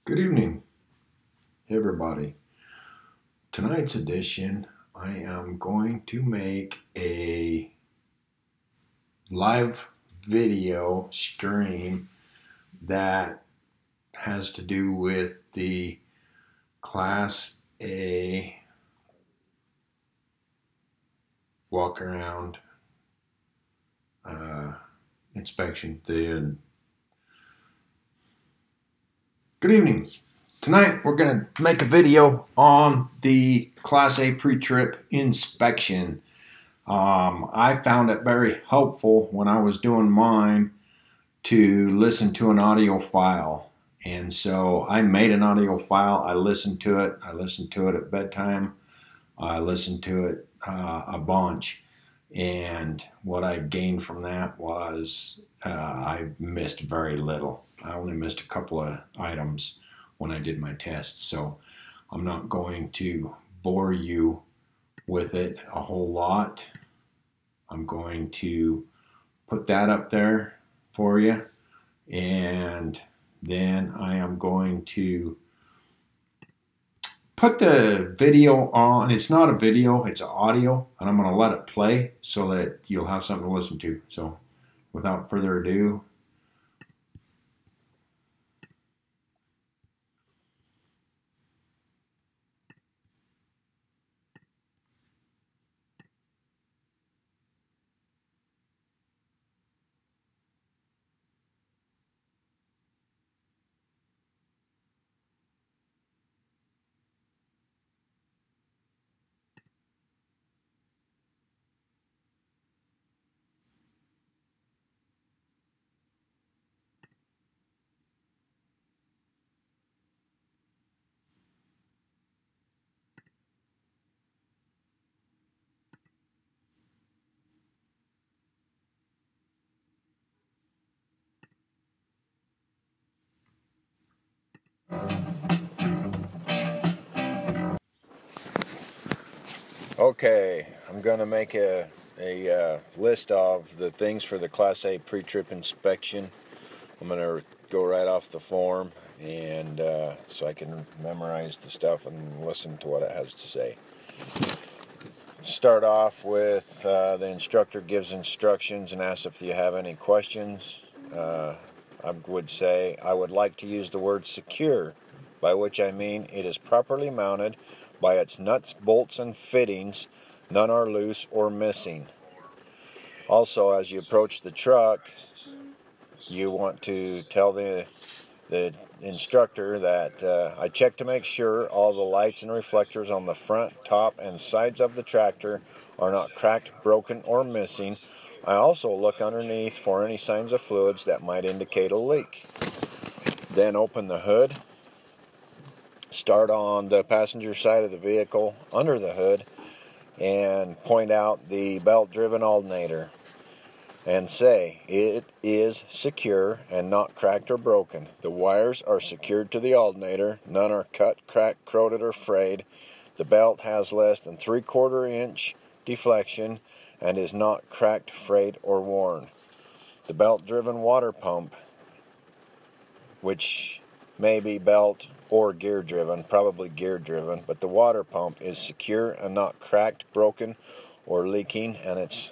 Good evening, everybody. Tonight's edition, I am going to make a live video stream that has to do with the Class A walk around inspection. Good evening. Tonight we're going to make a video on the Class A pre-trip inspection. I found it very helpful when I was doing mine to listen to an audio file. And so I made an audio file. I listened to it. I listened to it at bedtime. I listened to it a bunch. And what I gained from that was I missed very little. I only missed a couple of items when I did my tests. So I'm not going to bore you with it a whole lot. I'm going to put that up there for you, and then I am going to put the video on. It's not a video, it's audio, and I'm going to let it play so that you'll have something to listen to. So without further ado, okay, I'm going to make a list of the things for the Class A pre-trip inspection. I'm going to go right off the form, and so I can memorize the stuff and listen to what it has to say. Start off with the instructor gives instructions and asks if you have any questions. I would say I would like to use the word secure, by which I mean it is properly mounted by its nuts, bolts, and fittings. None are loose or missing. Also, as you approach the truck, you want to tell the instructor that I check to make sure all the lights and reflectors on the front, top, and sides of the tractor are not cracked, broken, or missing. I also look underneath for any signs of fluids that might indicate a leak. Then open the hood. Start on the passenger side of the vehicle under the hood and point out the belt-driven alternator and say it is secure and not cracked or broken. The wires are secured to the alternator. None are cut, cracked, corroded, or frayed. The belt has less than 3/4 inch deflection and is not cracked, frayed, or worn. The belt-driven water pump, which may be belt or gear driven, probably gear driven, but the water pump is secure and not cracked, broken, or leaking, and its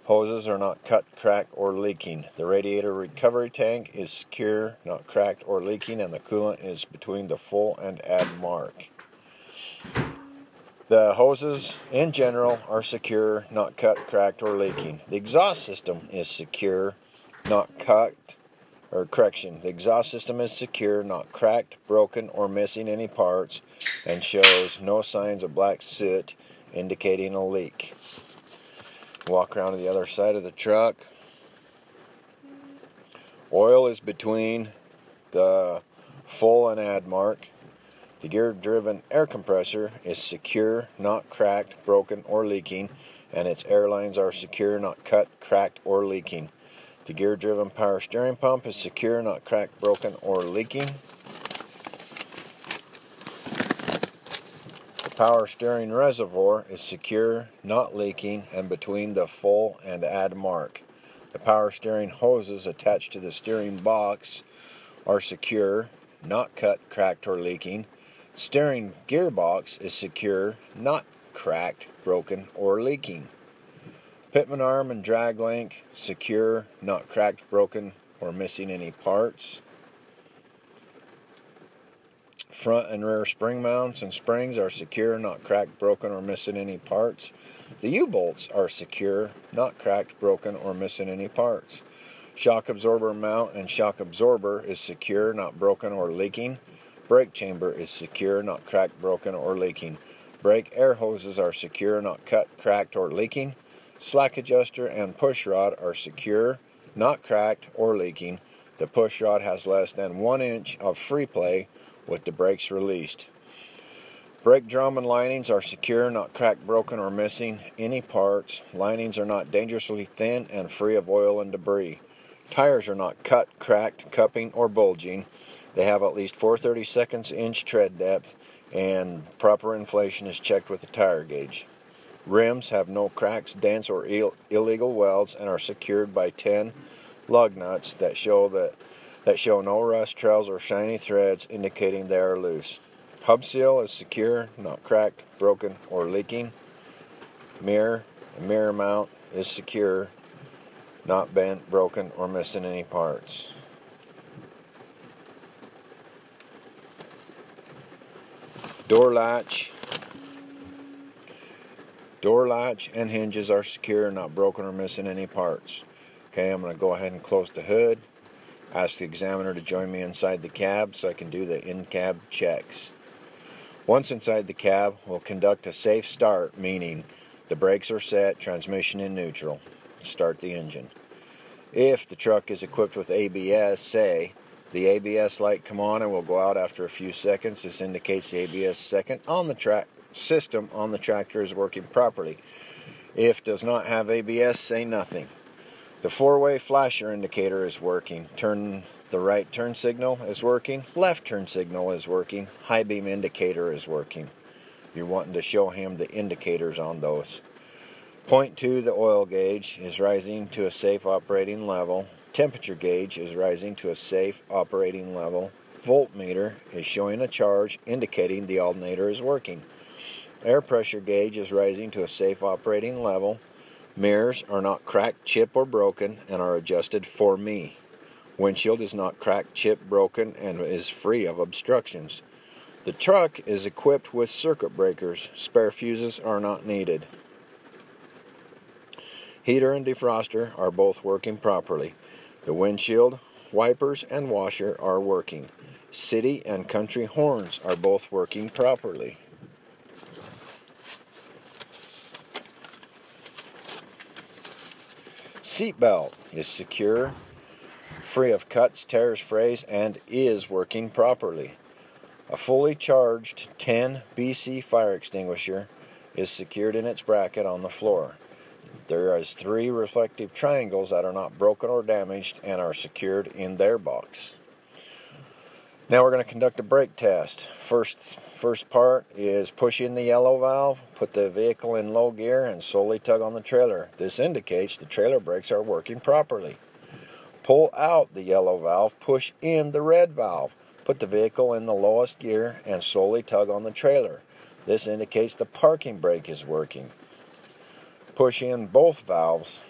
hoses are not cut, cracked, or leaking. The radiator recovery tank is secure, not cracked or leaking, and the coolant is between the full and add mark. The hoses in general are secure, not cut, cracked, or leaking. The exhaust system is secure, not cut, the exhaust system is secure, not cracked, broken, or missing any parts, and shows no signs of black soot indicating a leak. Walk around to the other side of the truck. Oil is between the full and add mark. The gear-driven air compressor is secure, not cracked, broken, or leaking, and its air lines are secure, not cut, cracked, or leaking. The gear-driven power steering pump is secure, not cracked, broken, or leaking. The power steering reservoir is secure, not leaking, and between the full and add mark. The power steering hoses attached to the steering box are secure, not cut, cracked, or leaking. Steering gearbox is secure, not cracked, broken, or leaking. Pitman arm and drag link, secure, not cracked, broken, or missing any parts. Front and rear spring mounts and springs are secure, not cracked, broken, or missing any parts. The U-bolts are secure, not cracked, broken, or missing any parts. Shock absorber mount and shock absorber is secure, not broken or leaking. Brake chamber is secure, not cracked, broken, or leaking. Brake air hoses are secure, not cut, cracked, or leaking. Slack adjuster and push rod are secure, not cracked or leaking. The push rod has less than 1 inch of free play with the brakes released. Brake drum and linings are secure, not cracked, broken, or missing any parts. Linings are not dangerously thin and free of oil and debris. Tires are not cut, cracked, cupping, or bulging. They have at least 4/32 inch tread depth, and proper inflation is checked with the tire gauge. Rims have no cracks, dents, or illegal welds and are secured by 10 lug nuts that show no rust trails or shiny threads indicating they are loose. Hub seal is secure, not cracked, broken, or leaking. Mirror mount is secure, not bent, broken, or missing any parts. Door latch and hinges are secure, not broken or missing any parts. Okay, I'm going to go ahead and close the hood. Ask the examiner to join me inside the cab so I can do the in-cab checks. Once inside the cab, we'll conduct a safe start, meaning the brakes are set, transmission in neutral. Start the engine. If the truck is equipped with ABS, say, the ABS light come on and will go out after a few seconds. This indicates the ABS system on the tractor is working properly. If does not have ABS, say nothing. The four-way flasher indicator is working. The right turn signal is working. Left turn signal is working. High beam indicator is working. You're wanting to show him the indicators on those. Point 2, the oil gauge is rising to a safe operating level. Temperature gauge is rising to a safe operating level. Voltmeter is showing a charge indicating the alternator is working. Air pressure gauge is rising to a safe operating level. Mirrors are not cracked, chipped, or broken and are adjusted for me. Windshield is not cracked, chipped, broken, and is free of obstructions. The truck is equipped with circuit breakers. Spare fuses are not needed. Heater and defroster are both working properly. The windshield, wipers, and washer are working. City and country horns are both working properly. Seatbelt is secure, free of cuts, tears, frays, and is working properly. A fully charged 10 BC fire extinguisher is secured in its bracket on the floor. There is 3 reflective triangles that are not broken or damaged and are secured in their box. Now we're going to conduct a brake test. First part is push in the yellow valve, put the vehicle in low gear, and slowly tug on the trailer. This indicates the trailer brakes are working properly. Pull out the yellow valve, push in the red valve, put the vehicle in the lowest gear, and slowly tug on the trailer. This indicates the parking brake is working. Push in both valves,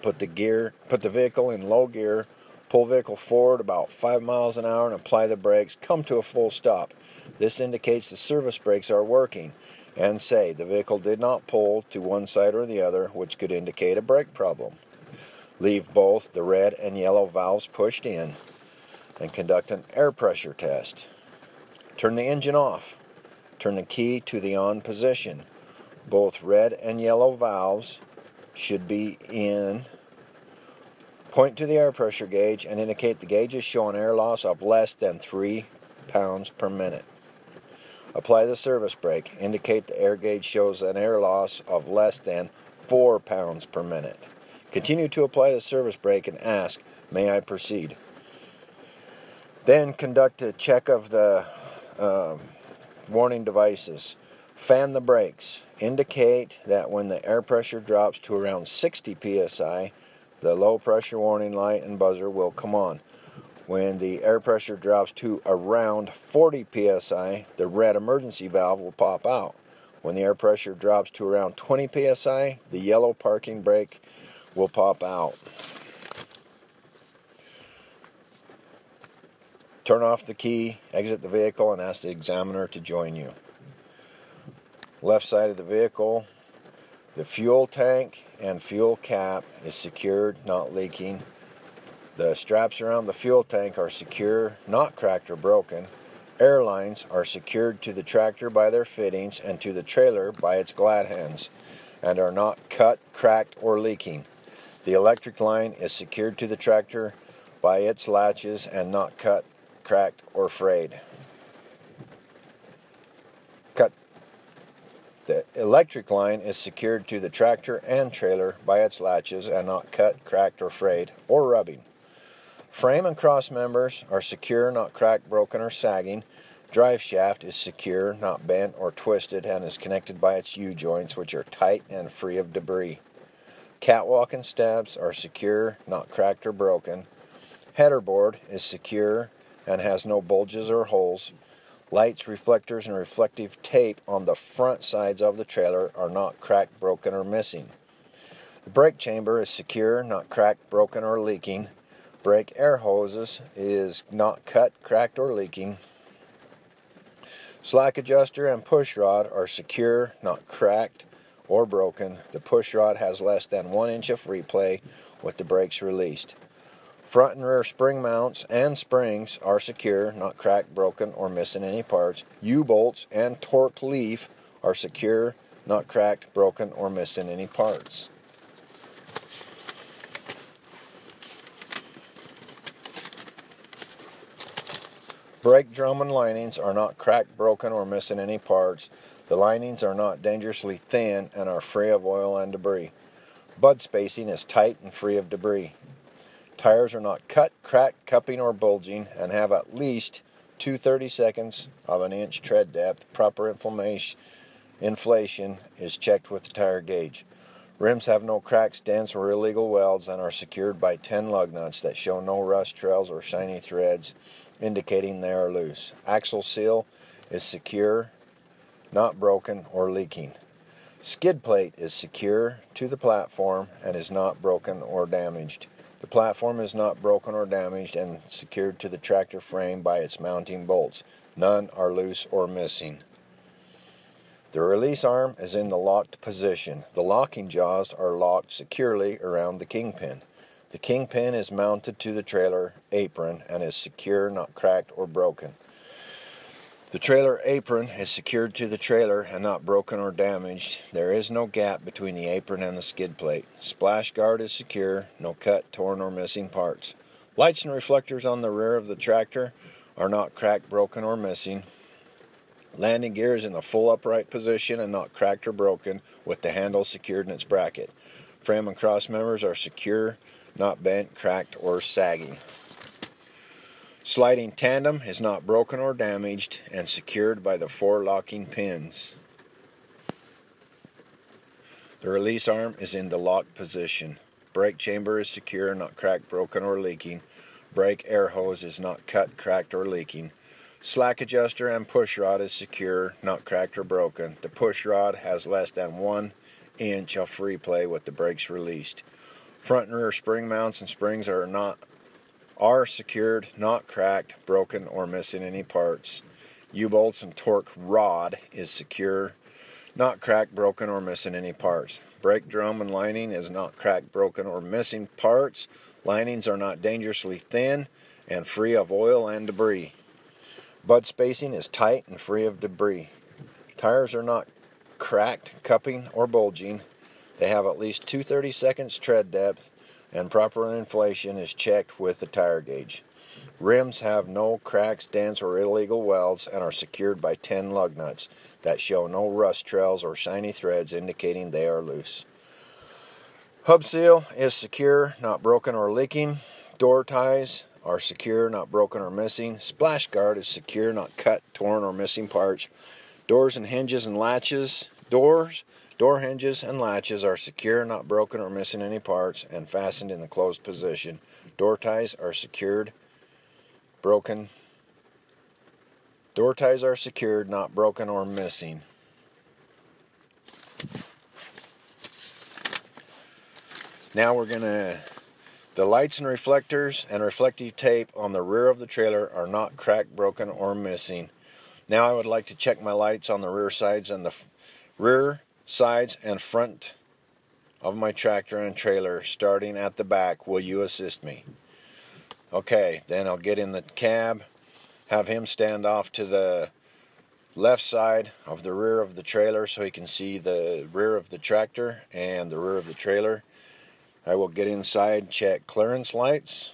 put the vehicle in low gear, pull vehicle forward about 5 miles an hour and apply the brakes. Come to a full stop. This indicates the service brakes are working. And say the vehicle did not pull to one side or the other, which could indicate a brake problem. Leave both the red and yellow valves pushed in and conduct an air pressure test. Turn the engine off. Turn the key to the on position. Both red and yellow valves should be in. Point to the air pressure gauge and indicate the gauge is showing air loss of less than 3 pounds per minute. Apply the service brake. Indicate the air gauge shows an air loss of less than 4 pounds per minute. Continue to apply the service brake and ask, "May I proceed?" Then conduct a check of the warning devices. Fan the brakes. Indicate that when the air pressure drops to around 60 psi, the low pressure warning light and buzzer will come on. When the air pressure drops to around 40 psi, the red emergency valve will pop out. When the air pressure drops to around 20 psi, the yellow parking brake will pop out. Turn off the key, exit the vehicle, and ask the examiner to join you. Left side of the vehicle, the fuel tank and fuel cap is secured, not leaking. The straps around the fuel tank are secure, not cracked or broken. Air lines are secured to the tractor by their fittings and to the trailer by its glad hands, and are not cut, cracked, or leaking. The electric line is secured to the tractor by its latches and not cut, cracked, or frayed. The electric line is secured to the tractor and trailer by its latches and not cut, cracked, or frayed, or rubbing. Frame and cross members are secure, not cracked, broken, or sagging. Drive shaft is secure, not bent or twisted, and is connected by its U-joints, which are tight and free of debris. Catwalk and steps are secure, not cracked or broken. Header board is secure and has no bulges or holes. Lights, reflectors, and reflective tape on the front sides of the trailer are not cracked, broken, or missing. The brake chamber is secure, not cracked, broken, or leaking. Brake air hoses is not cut, cracked, or leaking. Slack adjuster and push rod are secure, not cracked or broken. The push rod has less than 1 inch of free play with the brakes released. Front and rear spring mounts and springs are secure, not cracked, broken, or missing any parts. U-bolts and torque leaf are secure, not cracked, broken, or missing any parts. Brake drum and linings are not cracked, broken, or missing any parts. The linings are not dangerously thin and are free of oil and debris. Bud spacing is tight and free of debris. Tires are not cut, cracked, cupping, or bulging and have at least 2/32 of an inch tread depth. Proper inflation is checked with the tire gauge. Rims have no cracks, dents, or illegal welds and are secured by 10 lug nuts that show no rust trails or shiny threads, indicating they are loose. Axle seal is secure, not broken or leaking. Skid plate is secure to the platform and is not broken or damaged. The platform is not broken or damaged and secured to the tractor frame by its mounting bolts. None are loose or missing. The release arm is in the locked position. The locking jaws are locked securely around the kingpin. The kingpin is mounted to the trailer apron and is secure, not cracked or broken. The trailer apron is secured to the trailer and not broken or damaged. There is no gap between the apron and the skid plate. Splash guard is secure, no cut, torn, or missing parts. Lights and reflectors on the rear of the tractor are not cracked, broken, or missing. Landing gear is in the full upright position and not cracked or broken, with the handle secured in its bracket. Frame and cross members are secure, not bent, cracked, or sagging. Sliding tandem is not broken or damaged and secured by the 4 locking pins. The release arm is in the locked position. Brake chamber is secure, not cracked, broken, or leaking. Brake air hose is not cut, cracked, or leaking. Slack adjuster and push rod is secure, not cracked or broken. The push rod has less than 1 inch of free play with the brakes released. Front and rear spring mounts and springs are secured, not cracked, broken, or missing any parts. U-bolts and torque rod is secure, not cracked, broken, or missing any parts. Brake drum and lining is not cracked, broken, or missing parts. Linings are not dangerously thin and free of oil and debris. Bud spacing is tight and free of debris. Tires are not cracked, cupping, or bulging. They have at least 2/32 tread depth, and proper inflation is checked with the tire gauge. Rims have no cracks, dents, or illegal welds and are secured by 10 lug nuts that show no rust trails or shiny threads, indicating they are loose. Hub seal is secure, not broken or leaking. Door ties are secure, not broken or missing. Splash guard is secure, not cut, torn, or missing parts. Door hinges and latches are secure, not broken or missing any parts, and fastened in the closed position. Door ties are secured broken. Door ties are secured, not broken or missing. Now we're gonna, the lights and reflectors and reflective tape on the rear of the trailer are not cracked, broken, or missing. Now I would like to check my lights on the rear sides and front of my tractor and trailer, starting at the back. Will you assist me? Okay, then I'll get in the cab, have him stand off to the left side of the rear of the trailer so he can see the rear of the tractor and the rear of the trailer. I will get inside, check clearance lights,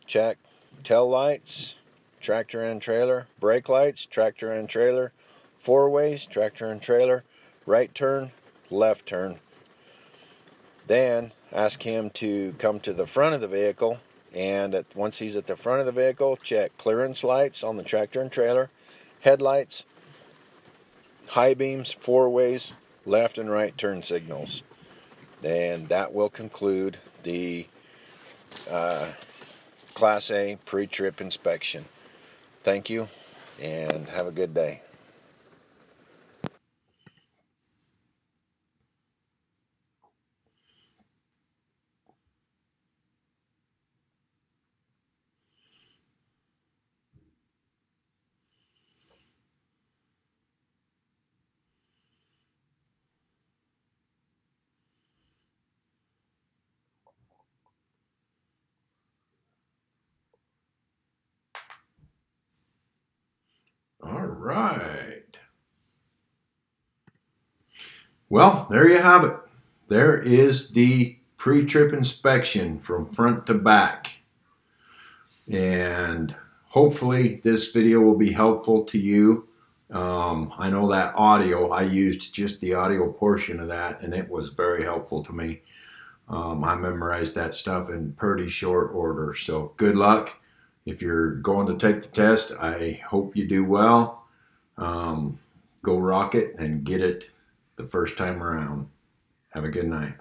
check tail lights, tractor and trailer, brake lights, tractor and trailer, four ways, tractor and trailer, right turn, left turn. Then ask him to come to the front of the vehicle, and once he's at the front of the vehicle, check clearance lights on the tractor and trailer, headlights, high beams, four ways, left and right turn signals. And that will conclude the Class A pre-trip inspection. Thank you, and have a good day. All right. Well, there you have it. There is the pre-trip inspection from front to back. And hopefully this video will be helpful to you. I know that audio, I used just the audio portion of that, and it was very helpful to me. I memorized that stuff in pretty short order. So good luck. If you're going to take the test, I hope you do well. Go rock it and get it the first time around. Have a good night.